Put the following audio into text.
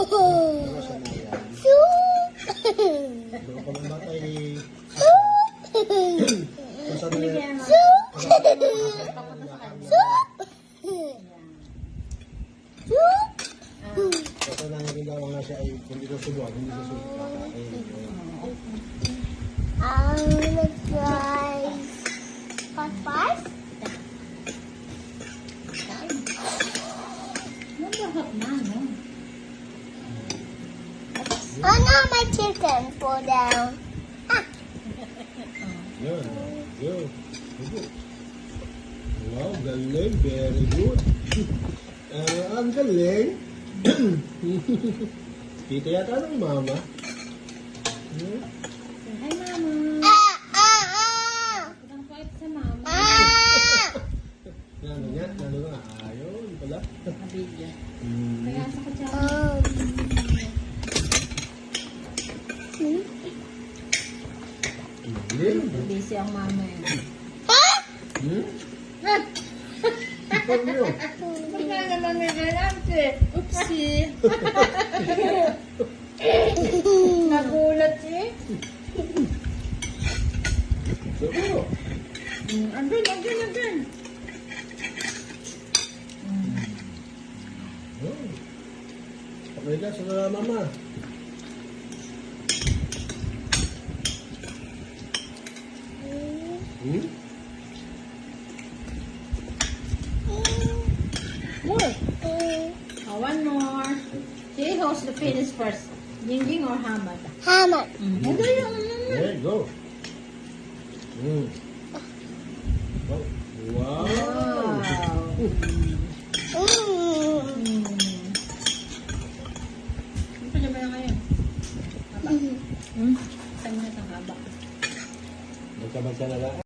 sa na yan. Doon ka man ba kay... Sa na yan. Ito na yung ginawa nga siya ay hindi ko subuan, hindi ko subuan. I'm gonna try hot fries. Oh no, my chicken fall down. Yan. Good. Good. Wow, galing. Very good. Ang galing. Kita yata ng mama. Hi, Mama. Ang kuwait sa Mama. Ano nga? Ano nga? Ayun pala. Nabigyan. Kaya sa kutsara. Busy ang mama eh. Ikaw nyo. Baka naman may ganante. Oopsie. Nagulat eh. Siguro. Andun. Okay ka, sa mama. More. One more. See who's the finish first? Jingjing or Hamad? Hammer. Ito yung... There, go. Wow. Ano pa naman ngayon? Haba. Saan mo na itong haba? Magkabansa na lang.